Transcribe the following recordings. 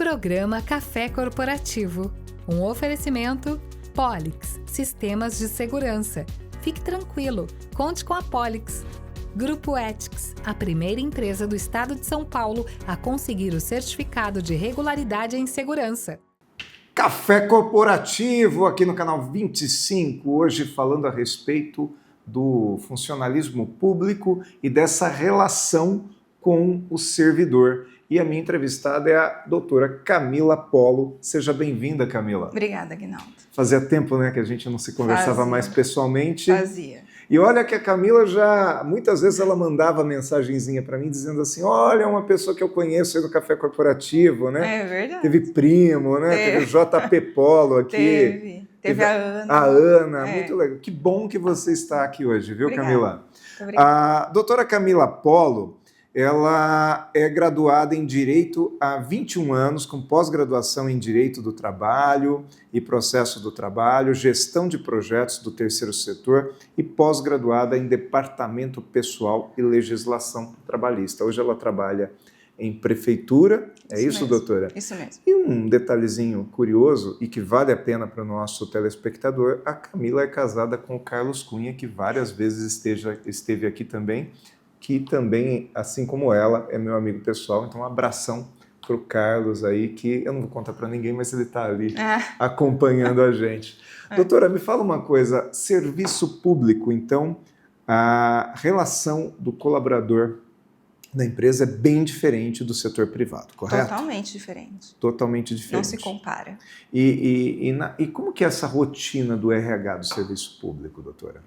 Programa Café Corporativo. Um oferecimento Polix, Sistemas de Segurança. Fique tranquilo, conte com a Polix. Grupo Ethics, a primeira empresa do estado de São Paulo a conseguir o certificado de regularidade em segurança. Café Corporativo aqui no canal 25, hoje falando a respeito do funcionalismo público e dessa relação com o servidor. E a minha entrevistada é a doutora Camila Polo. Seja bem-vinda, Camila. Obrigada, Aguinaldo. Fazia tempo, né, que a gente não se conversava mais pessoalmente. Fazia. E olha que a Camila já, muitas vezes ela mandava mensagenzinha para mim dizendo assim, olha, uma pessoa que eu conheço aí do Café Corporativo, né? É verdade. Teve Primo, né? Teve o JP Polo aqui. Teve a Ana. A Ana, muito legal. Que bom que você está aqui hoje, viu, Obrigada. Camila? Muito obrigada. A doutora Camila Polo, ela é graduada em Direito há 21 anos, com pós-graduação em Direito do Trabalho e Processo do Trabalho, Gestão de Projetos do Terceiro Setor e pós-graduada em Departamento Pessoal e Legislação Trabalhista. Hoje ela trabalha em prefeitura, é isso, mesmo. doutora? Isso mesmo. E um detalhezinho curioso e que vale a pena para o nosso telespectador, a Camila é casada com o Carlos Cunha, que várias vezes esteve aqui também, que também, assim como ela, é meu amigo pessoal. Então, um abração para o Carlos aí, que eu não vou contar para ninguém, mas ele está ali acompanhando a gente. Doutora, me fala uma coisa, serviço público, então, a relação do colaborador da empresa é bem diferente do setor privado, correto? Totalmente diferente. Totalmente diferente. Não se compara. E como que é essa rotina do RH do serviço público, doutora?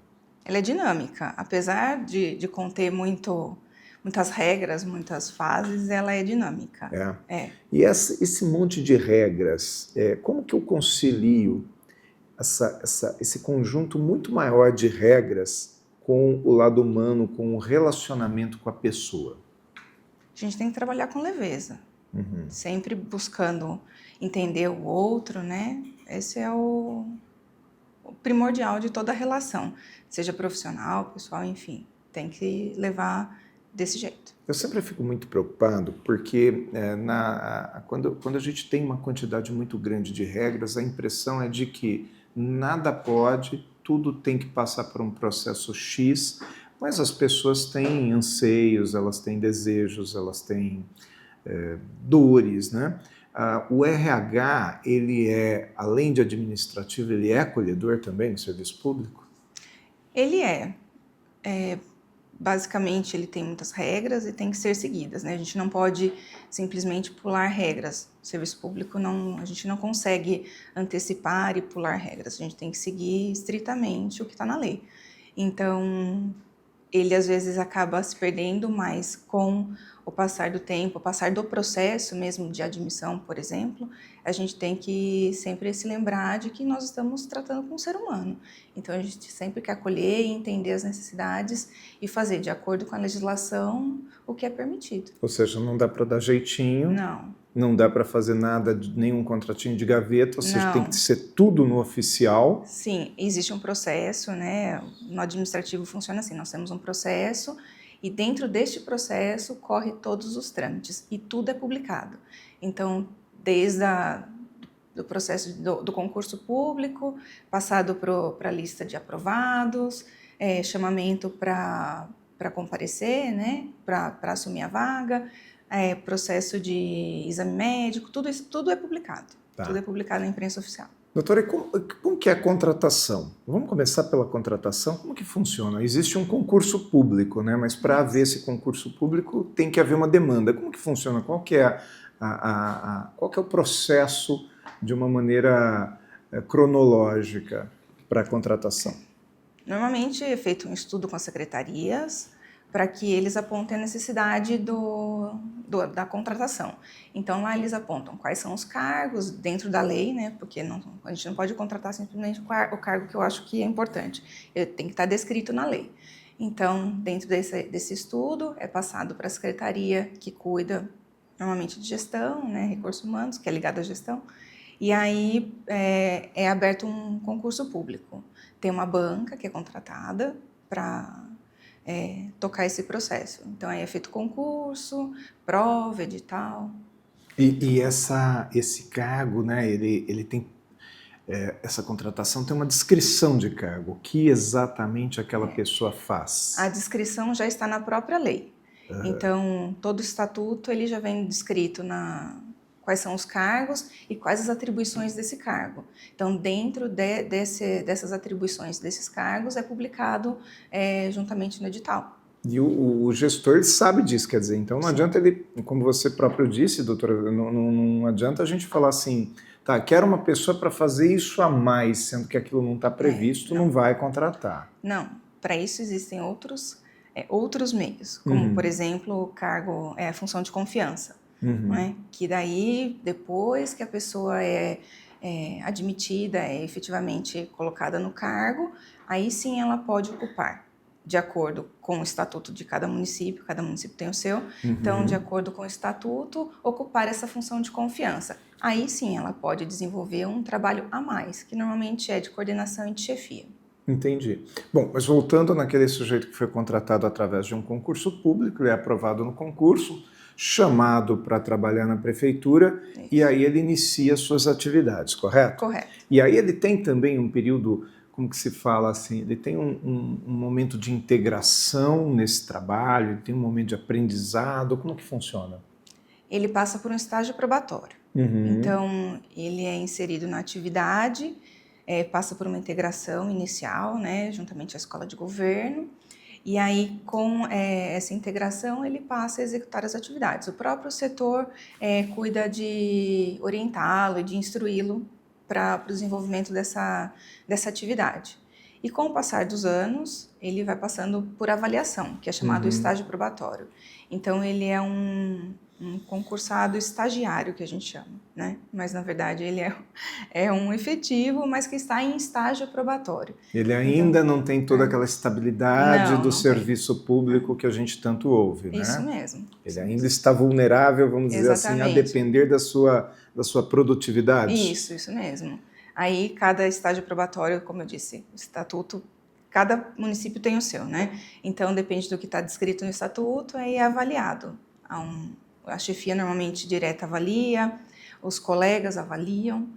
Ela é dinâmica. Apesar de conter muitas regras, muitas fases, ela é dinâmica. É. E esse monte de regras, como que eu concilio esse conjunto muito maior de regras com o lado humano, com o relacionamento com a pessoa? A gente tem que trabalhar com leveza. Sempre buscando entender o outro, né? Esse é o primordial de toda a relação. Seja profissional, pessoal, enfim. Tem que levar desse jeito. Eu sempre fico muito preocupado porque quando a gente tem uma quantidade muito grande de regras, a impressão é de que nada pode, tudo tem que passar por um processo X, mas as pessoas têm anseios, elas têm desejos, elas têm dores, né? O RH, ele além de administrativo, ele é acolhedor também no serviço público? Ele basicamente, ele tem muitas regras e tem que ser seguidas, né? A gente não pode simplesmente pular regras. O serviço público, a gente não consegue antecipar e pular regras. A gente tem que seguir estritamente o que está na lei. Então, ele às vezes acaba se perdendo, mas com o passar do tempo, o passar do processo mesmo de admissão, por exemplo, a gente tem que sempre se lembrar de que nós estamos tratando com um ser humano. Então, a gente sempre quer acolher e entender as necessidades e fazer, de acordo com a legislação, o que é permitido. Ou seja, não dá para dar jeitinho. Não dá para fazer nada, nenhum contratinho de gaveta, ou seja, tem que ser tudo no oficial. Sim, existe um processo, né? No administrativo funciona assim, nós temos um processo e dentro deste processo corre todos os trâmites e tudo é publicado. Então, desde do processo do concurso público, passado para a lista de aprovados, chamamento para comparecer, né? Para assumir a vaga, processo de exame médico, tudo isso, tudo é publicado. Tá. Tudo é publicado na imprensa oficial. Doutora, como que é a contratação? Vamos começar pela contratação. Como que funciona? Existe um concurso público, né? Mas para haver esse concurso público tem que haver uma demanda. Como que funciona? Qual que é qual que é o processo de uma maneira cronológica para a contratação? Normalmente é feito um estudo com as secretarias, para que eles apontem a necessidade da contratação. Então, lá eles apontam quais são os cargos dentro da lei, né? Porque a gente não pode contratar simplesmente o cargo que eu acho que é importante. Ele tem que estar descrito na lei. Então, dentro desse estudo, é passado para a secretaria que cuida, normalmente, de gestão, né? Recursos humanos, que é ligado à gestão. E aí é aberto um concurso público. Tem uma banca que é contratada para tocar esse processo. Então, aí é feito concurso, prova, edital. E esse cargo, né, ele tem, essa contratação tem uma descrição de cargo. O que exatamente aquela pessoa faz? A descrição já está na própria lei. Então, todo estatuto ele já vem descrito quais são os cargos e quais as atribuições desse cargo. Então, dentro dessas atribuições desses cargos é publicado juntamente no edital. E o gestor ele sabe disso, quer dizer, então não adianta ele, como você próprio disse, doutora, não adianta a gente falar assim, tá, quero uma pessoa para fazer isso a mais, sendo que aquilo não está previsto, não vai contratar. Não, para isso existem outros meios, como, por exemplo, o cargo, a função de confiança, né? Que daí, depois que a pessoa é admitida, é efetivamente colocada no cargo, aí sim ela pode ocupar, de acordo com o estatuto de cada município tem o seu, então, de acordo com o estatuto, ocupar essa função de confiança. Aí sim ela pode desenvolver um trabalho a mais, que normalmente é de coordenação e de chefia. Entendi. Bom, mas voltando naquele sujeito que foi contratado através de um concurso público, ele é aprovado no concurso, chamado para trabalhar na prefeitura, e aí ele inicia suas atividades, correto? Correto. E aí ele tem também um período, como que se fala assim, ele tem um momento de integração nesse trabalho, ele tem um momento de aprendizado, como que funciona? Ele passa por um estágio probatório. Então, ele é inserido na atividade, passa por uma integração inicial, né, juntamente à escola de governo, e aí com essa integração ele passa a executar as atividades. O próprio setor cuida de orientá-lo e de instruí-lo para o desenvolvimento dessa atividade. E com o passar dos anos, ele vai passando por avaliação, que é chamado estágio probatório. Então, ele é um concursado estagiário, que a gente chama, né? Mas, na verdade, ele é um efetivo, mas que está em estágio probatório. Ele ainda não tem toda aquela estabilidade do serviço público que a gente tanto ouve, né? Isso mesmo. Ele ainda está vulnerável, vamos dizer assim, a depender da sua produtividade. Isso mesmo. Aí, cada estágio probatório, como eu disse, o estatuto, cada município tem o seu, né? Então, depende do que está descrito no estatuto, aí é avaliado. A chefia normalmente direta avalia, os colegas avaliam.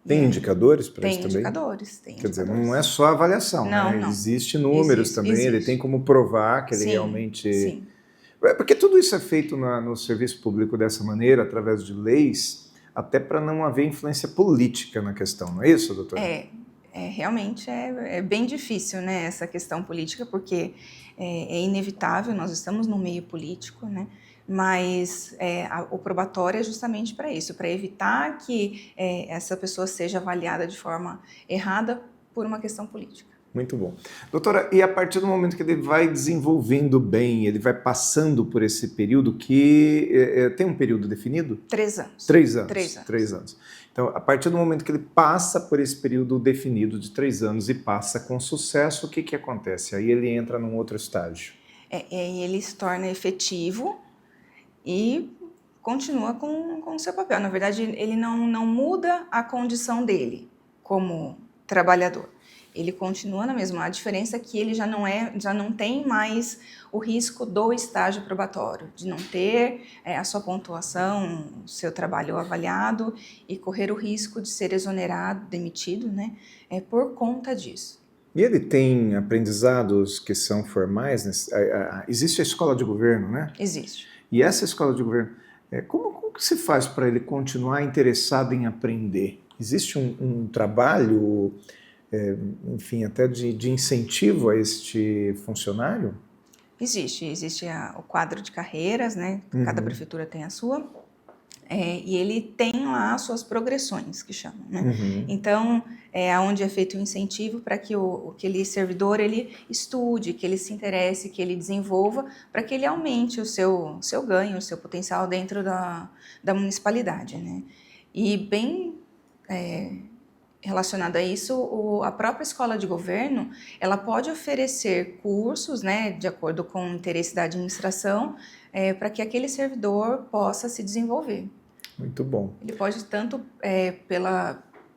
Tem indicadores para isso também? Tem indicadores. Quer dizer, não é só avaliação, né? Não. Existe números também, ele tem como provar que ele realmente... Sim. Porque tudo isso é feito no serviço público dessa maneira, através de leis, até para não haver influência política na questão, não é isso, doutora? Realmente é bem difícil, né, essa questão política, porque é inevitável, nós estamos no meio político, né? Mas o probatório é justamente para isso, para evitar que essa pessoa seja avaliada de forma errada por uma questão política. Muito bom. Doutora, e a partir do momento que ele vai desenvolvendo bem, ele vai passando por esse período que tem um período definido? 3 anos. 3 anos. 3 anos. Então, a partir do momento que ele passa por esse período definido de 3 anos e passa com sucesso, o que acontece? Aí ele entra num outro estágio. Ele se torna efetivo e continua com o seu papel. Na verdade, ele não muda a condição dele como trabalhador. Ele continua na mesma. A diferença é que ele já não tem mais o risco do estágio probatório, de não ter a sua pontuação, o seu trabalho avaliado e correr o risco de ser exonerado, demitido, né? Por conta disso. E ele tem aprendizados que são formais? Existe a escola de governo, né? Existe. E essa escola de governo, como que se faz para ele continuar interessado em aprender? Existe um trabalho, enfim, até de incentivo a este funcionário? Existe o quadro de carreiras, né? Cada prefeitura tem a sua. E ele tem lá as suas progressões, que chamam, né? Então, onde é feito o incentivo para que aquele servidor ele estude, que ele se interesse, que ele desenvolva, para que ele aumente o seu ganho, o seu potencial dentro da municipalidade, né? E bem relacionado a isso, a própria escola de governo, ela pode oferecer cursos, né, de acordo com o interesse da administração, para que aquele servidor possa se desenvolver. Muito bom. Ele pode tanto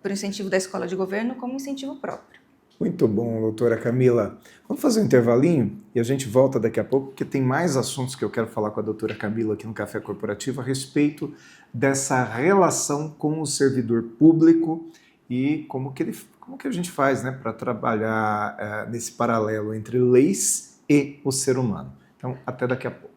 por incentivo da escola de governo como incentivo próprio. Muito bom, doutora Camila. Vamos fazer um intervalinho e a gente volta daqui a pouco, porque tem mais assuntos que eu quero falar com a doutora Camila aqui no Café Corporativo a respeito dessa relação com o servidor público e como que a gente faz, né, para trabalhar nesse paralelo entre leis e o ser humano. Então, até daqui a pouco.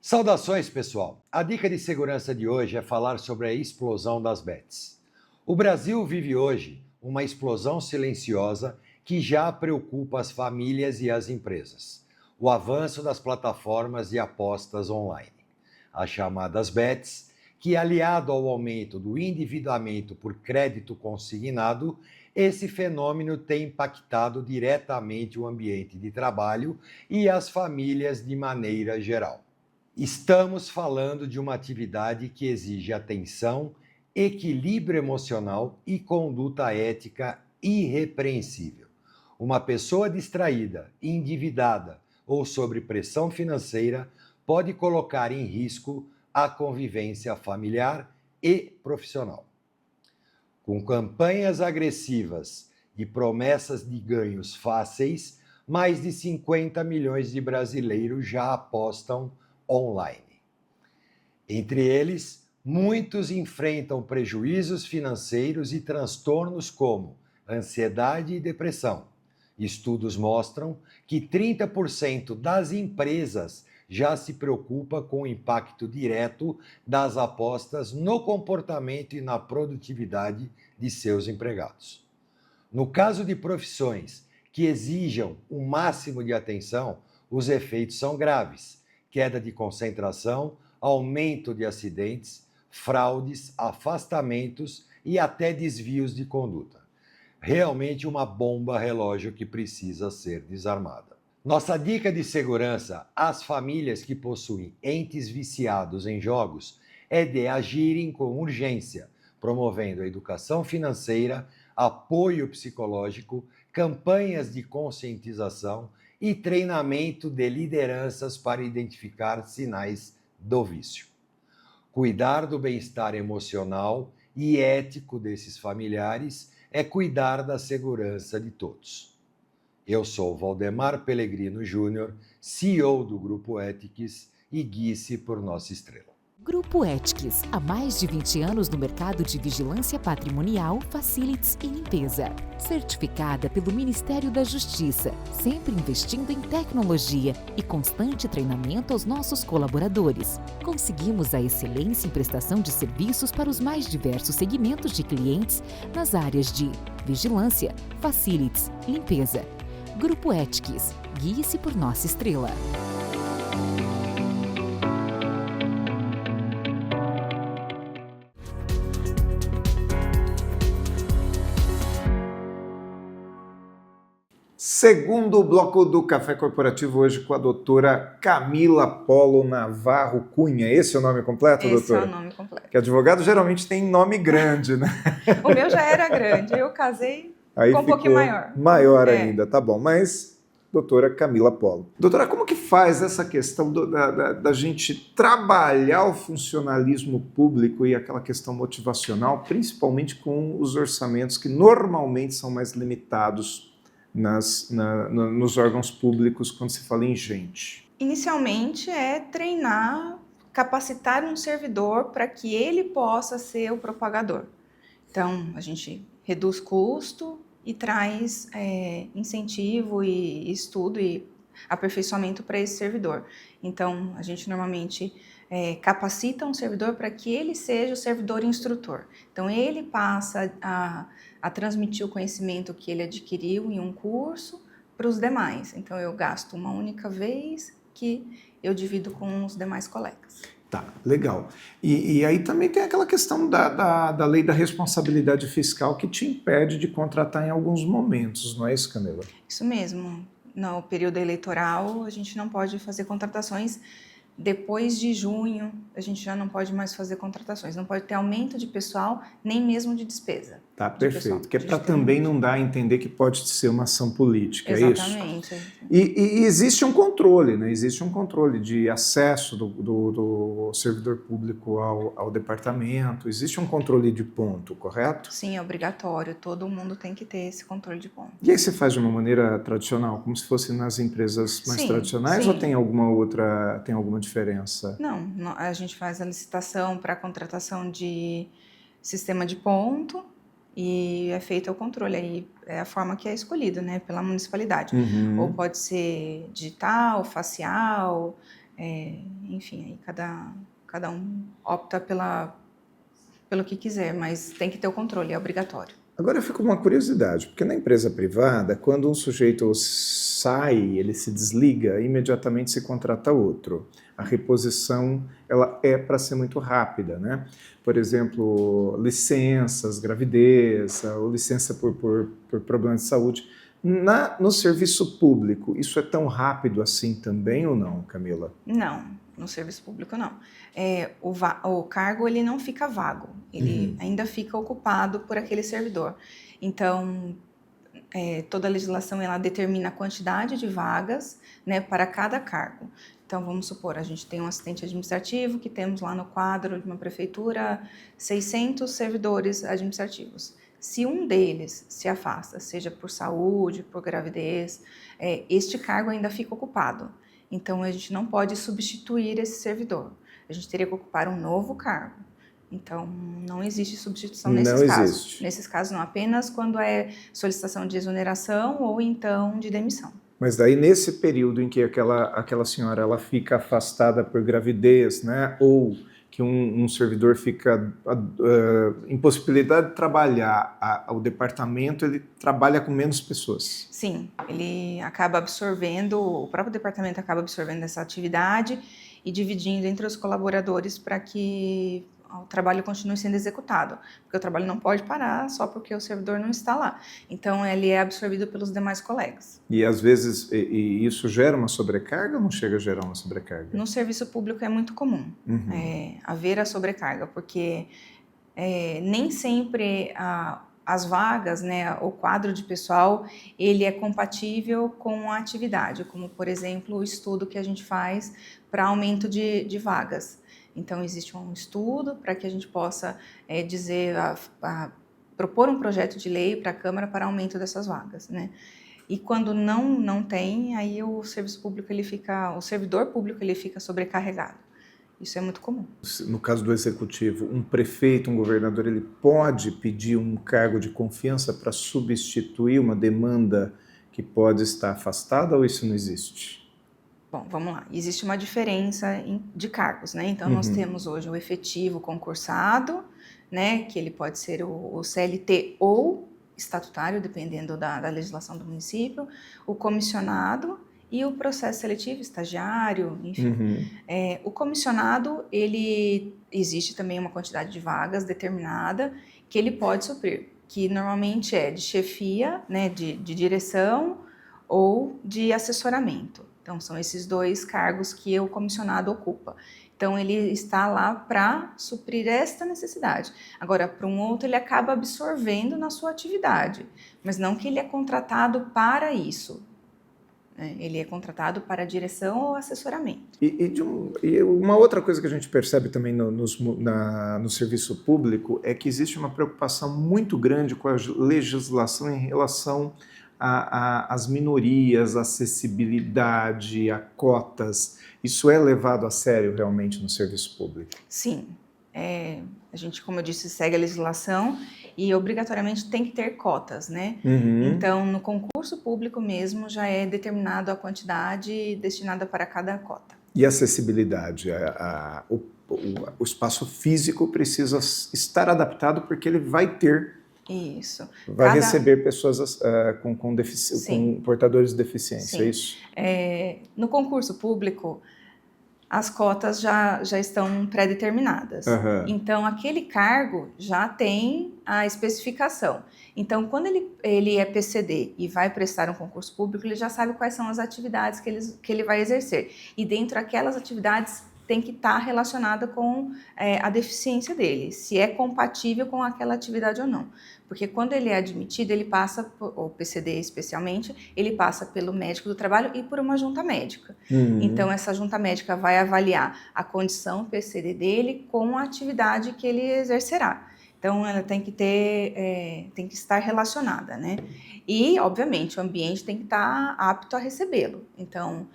Saudações, pessoal! A dica de segurança de hoje é falar sobre a explosão das bets. O Brasil vive hoje uma explosão silenciosa que já preocupa as famílias e as empresas. O avanço das plataformas de apostas online. As chamadas bets, que aliado ao aumento do endividamento por crédito consignado, esse fenômeno tem impactado diretamente o ambiente de trabalho e as famílias de maneira geral. Estamos falando de uma atividade que exige atenção, equilíbrio emocional e conduta ética irrepreensível. Uma pessoa distraída, endividada ou sob pressão financeira pode colocar em risco a convivência familiar e profissional. Com campanhas agressivas e promessas de ganhos fáceis, mais de 50 milhões de brasileiros já apostam online. Entre eles, muitos enfrentam prejuízos financeiros e transtornos como ansiedade e depressão. Estudos mostram que 30% das empresas já se preocupa com o impacto direto das apostas no comportamento e na produtividade de seus empregados. No caso de profissões que exijam o máximo de atenção, os efeitos são graves. Queda de concentração, aumento de acidentes, fraudes, afastamentos e até desvios de conduta. Realmente uma bomba relógio que precisa ser desarmada. Nossa dica de segurança às famílias que possuem entes viciados em jogos é de agirem com urgência, promovendo a educação financeira, apoio psicológico, campanhas de conscientização e treinamento de lideranças para identificar sinais do vício. Cuidar do bem-estar emocional e ético desses familiares é cuidar da segurança de todos. Eu sou Valdemar Pellegrino Júnior, CEO do Grupo Ethics e guie-se por nossa estrela. Grupo Ethics, há mais de 20 anos no mercado de vigilância patrimonial, facilities e limpeza. Certificada pelo Ministério da Justiça, sempre investindo em tecnologia e constante treinamento aos nossos colaboradores. Conseguimos a excelência em prestação de serviços para os mais diversos segmentos de clientes nas áreas de vigilância, facilities, limpeza. Grupo Ethics, guie-se por nossa estrela. Segundo bloco do Café Corporativo, hoje com a doutora Camila Polo Navarro Cunha. Esse é o nome completo, doutora? Esse é o nome completo. Porque advogado geralmente tem nome grande, né? O meu já era grande, eu casei Aí com um pouquinho maior. Maior ainda, tá bom. Mas, doutora Camila Polo. Doutora, como que faz essa questão da gente trabalhar o funcionalismo público e aquela questão motivacional, principalmente com os orçamentos que normalmente são mais limitados nos órgãos públicos quando se fala em gente? Inicialmente é treinar, capacitar um servidor para que ele possa ser o propagador. Então, a gente reduz custo e traz incentivo e estudo e aperfeiçoamento para esse servidor. Então, a gente normalmente capacita um servidor para que ele seja o servidor instrutor. Então, ele passa a transmitir o conhecimento que ele adquiriu em um curso para os demais. Então, eu gasto uma única vez que eu divido com os demais colegas. Tá, legal. E aí também tem aquela questão da lei da responsabilidade fiscal que te impede de contratar em alguns momentos, não é isso, Camila? Isso mesmo. No período eleitoral, a gente não pode fazer contratações. Depois de junho, a gente já não pode mais fazer contratações. Não pode ter aumento de pessoal, nem mesmo de despesa. Tá, de pessoal. perfeito. Que é A gente para tem também não dar a entender que pode ser uma ação política, é isso? Exatamente. E existe um controle, né? Existe um controle de acesso do servidor público ao departamento, existe um controle de ponto, correto? Sim, é obrigatório. Todo mundo tem que ter esse controle de ponto. E aí você faz de uma maneira tradicional, como se fosse nas empresas mais Sim, tradicionais, sim. ou tem alguma diferença? Não, a gente faz a licitação para a contratação de sistema de ponto e é feito o controle. Aí é a forma que é escolhido, né, pela municipalidade. Uhum. Ou pode ser digital, facial, enfim, aí cada um opta pelo que quiser, mas tem que ter o controle, é obrigatório. Agora eu fico com uma curiosidade, porque na empresa privada, quando um sujeito sai, ele se desliga, imediatamente se contrata outro. A reposição ela é para ser muito rápida, né? Por exemplo, licenças, gravidez, ou licença por problemas de saúde. No serviço público, isso é tão rápido assim também ou não, Camila? Não, no serviço público não. O cargo ele não fica vago, ele ainda fica ocupado por aquele servidor. Então, toda a legislação ela determina a quantidade de vagas, né, para cada cargo. Então, vamos supor, a gente tem um assistente administrativo que temos lá no quadro de uma prefeitura 600 servidores administrativos. Se um deles se afasta, seja por saúde, por gravidez, este cargo ainda fica ocupado. Então, a gente não pode substituir esse servidor. A gente teria que ocupar um novo cargo. Então, não existe substituição nesses casos. Existe. Nesses casos, não, apenas quando é solicitação de exoneração ou então de demissão. Mas daí, nesse período em que aquela senhora ela fica afastada por gravidez, né, ou que um servidor fica impossibilidade de trabalhar, o departamento ele trabalha com menos pessoas. Sim, ele acaba absorvendo, o próprio departamento acaba absorvendo essa atividade e dividindo entre os colaboradores para que o trabalho continue sendo executado, porque o trabalho não pode parar só porque o servidor não está lá. Então, ele é absorvido pelos demais colegas. E, às vezes, isso gera uma sobrecarga ou não chega a gerar uma sobrecarga? No serviço público é muito comum haver a sobrecarga, porque nem sempre as vagas, né, o quadro de pessoal, ele é compatível com a atividade, como, por exemplo, o estudo que a gente faz para aumento de vagas. Então, existe um estudo para que a gente possa propor um projeto de lei para a Câmara para aumento dessas vagas, né? E quando não tem, aí o serviço público o servidor público ele fica sobrecarregado. Isso é muito comum. No caso do executivo, um prefeito, um governador, ele pode pedir um cargo de confiança para substituir uma demanda que pode estar afastada ou isso não existe? Bom, vamos lá. Existe uma diferença de cargos, né? Então, nós temos hoje o efetivo concursado, né? Que ele pode ser o CLT ou estatutário, dependendo da legislação do município, o comissionado e o processo seletivo, estagiário, enfim. O comissionado, existe também uma quantidade de vagas determinada que ele pode suprir, que normalmente é de chefia, né? De direção ou de assessoramento. Então, são esses dois cargos que o comissionado ocupa. Então, ele está lá para suprir esta necessidade. Agora, para um outro, ele acaba absorvendo na sua atividade, mas não que ele é contratado para isso. Ele é contratado para direção ou assessoramento. E uma outra coisa que a gente percebe também no serviço público é que existe uma preocupação muito grande com a legislação em relação às minorias, a acessibilidade, a cotas. Isso é levado a sério realmente no serviço público? Sim. A gente, como eu disse, segue a legislação e obrigatoriamente tem que ter cotas, né? Então, no concurso público mesmo já é determinado a quantidade destinada para cada cota. E a acessibilidade? O espaço físico precisa estar adaptado porque ele vai ter... Isso. Vai receber pessoas com portadores de deficiência, Sim. é isso? No concurso público, as cotas já estão pré-determinadas. Então, aquele cargo já tem a especificação. Então, quando ele é PCD e vai prestar um concurso público, ele já sabe quais são as atividades que ele vai exercer. E dentro daquelas atividades, tem que estar relacionada com a deficiência dele, se é compatível com aquela atividade ou não. Porque quando ele é admitido, ele passa, o PCD especialmente, ele passa pelo médico do trabalho e por uma junta médica. Então, essa junta médica vai avaliar a condição PCD dele com a atividade que ele exercerá. Então, ela tem que tem que estar relacionada, né? E, obviamente, o ambiente tem que estar apto a recebê-lo. Então,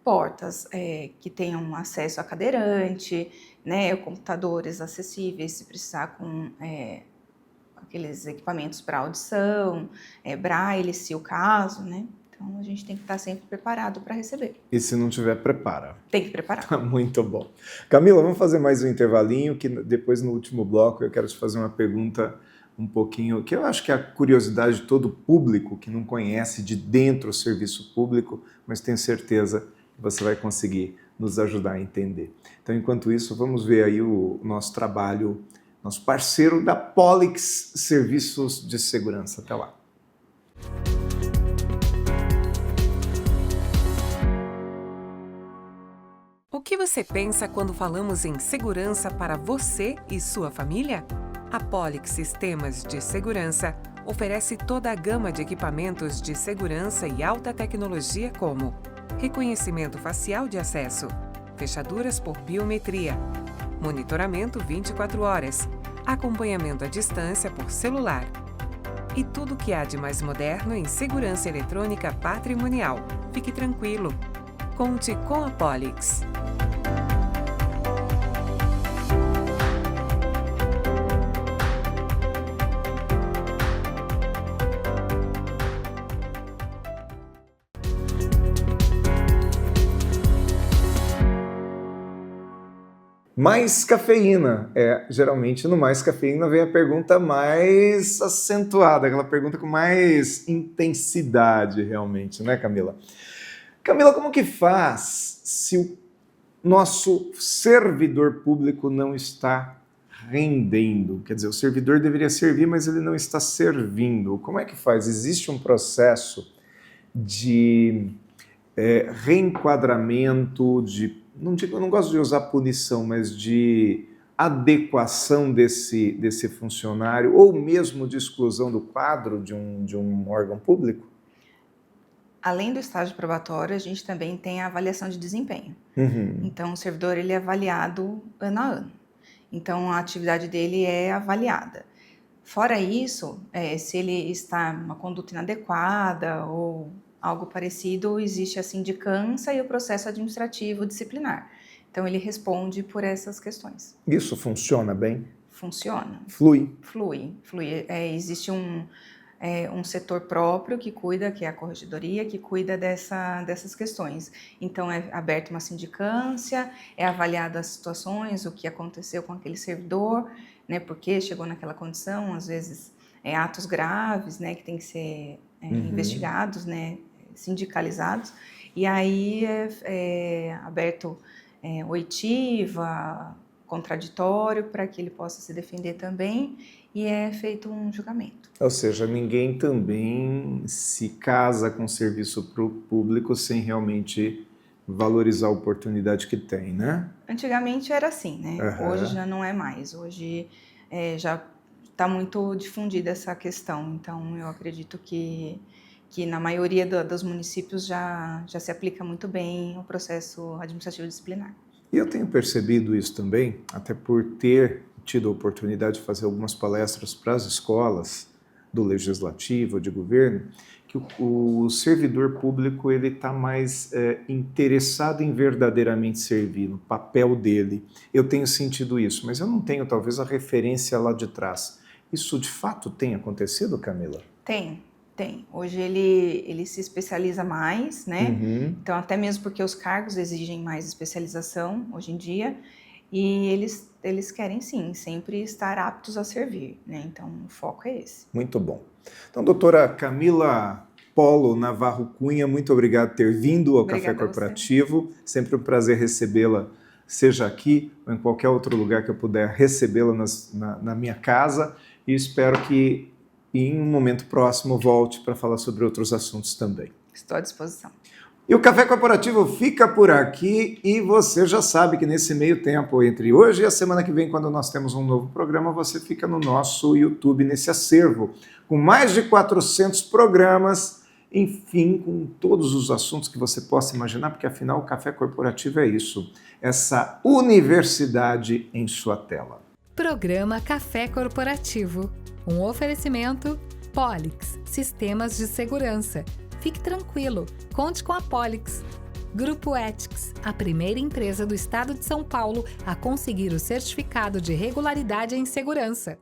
portas que tenham acesso a cadeirante, né? Computadores acessíveis, se precisar com aqueles equipamentos para audição, braille, se o caso, né? Então, a gente tem que estar sempre preparado para receber. E se não tiver, prepara. Tem que preparar. Muito bom. Camila, vamos fazer mais um intervalinho, que depois no último bloco eu quero te fazer uma pergunta um pouquinho, que eu acho que é a curiosidade de todo público que não conhece de dentro o serviço público, mas tenho certeza que você vai conseguir nos ajudar a entender. Então, enquanto isso, vamos ver aí o nosso trabalho, nosso parceiro da Polix Serviços de Segurança. Até lá. O que você pensa quando falamos em segurança para você e sua família? A Polix Sistemas de Segurança oferece toda a gama de equipamentos de segurança e alta tecnologia como reconhecimento facial de acesso, fechaduras por biometria, monitoramento 24 horas, acompanhamento à distância por celular e tudo o que há de mais moderno em segurança eletrônica patrimonial. Fique tranquilo. Conte com a Polix. Mais cafeína. Geralmente no mais cafeína vem a pergunta mais acentuada, aquela pergunta com mais intensidade realmente, né, Camila? Camila, como que faz se o nosso servidor público não está rendendo? Quer dizer, o servidor deveria servir, mas ele não está servindo. Como é que faz? Existe um processo de reenquadramento, eu não gosto de usar punição, mas de adequação desse funcionário, ou mesmo de exclusão do quadro de um órgão público? Além do estágio probatório, a gente também tem a avaliação de desempenho. Então, o servidor ele é avaliado ano a ano. Então, a atividade dele é avaliada. Fora isso, se ele está numa conduta inadequada ou algo parecido, existe a sindicância e o processo administrativo disciplinar. Então, ele responde por essas questões. Isso funciona bem? Funciona. Flui? Flui. Existe um setor próprio que cuida, que é a corregedoria, que cuida dessas questões. Então, é aberta uma sindicância, é avaliado as situações, o que aconteceu com aquele servidor, né, porque chegou naquela condição, às vezes atos graves, né, que tem que ser investigados, né, sindicalizados, e aí é aberto oitiva, contraditório, para que ele possa se defender também, e é feito um julgamento. Ou seja, ninguém também se casa com serviço público sem realmente valorizar a oportunidade que tem, né? Antigamente era assim, né? Hoje já não é mais. Hoje já está muito difundida essa questão. Então, eu acredito que na maioria dos municípios já se aplica muito bem o processo administrativo disciplinar. E eu tenho percebido isso também, até por ter tido a oportunidade de fazer algumas palestras para as escolas do legislativo, de governo, que o servidor público ele está mais interessado em verdadeiramente servir, no papel dele. Eu tenho sentido isso, mas eu não tenho talvez a referência lá de trás. Isso de fato tem acontecido, Camila? Tem. Hoje ele se especializa mais, né? Então, até mesmo porque os cargos exigem mais especialização hoje em dia, e eles querem sim, sempre estar aptos a servir, né? Então, o foco é esse. Muito bom. Então, doutora Camila Polo Navarro Cunha, muito obrigado por ter vindo ao Café Corporativo. Sempre um prazer recebê-la, seja aqui ou em qualquer outro lugar que eu puder recebê-la na minha casa, e espero que em um momento próximo volte para falar sobre outros assuntos também. Estou à disposição. E o Café Corporativo fica por aqui e você já sabe que nesse meio tempo, entre hoje e a semana que vem, quando nós temos um novo programa, você fica no nosso YouTube, nesse acervo, com mais de 400 programas, enfim, com todos os assuntos que você possa imaginar, porque afinal o Café Corporativo é isso, essa universidade em sua tela. Programa Café Corporativo. Um oferecimento Polix, Sistemas de Segurança. Fique tranquilo, conte com a Polix. Grupo Ethics, a primeira empresa do estado de São Paulo a conseguir o certificado de regularidade em segurança.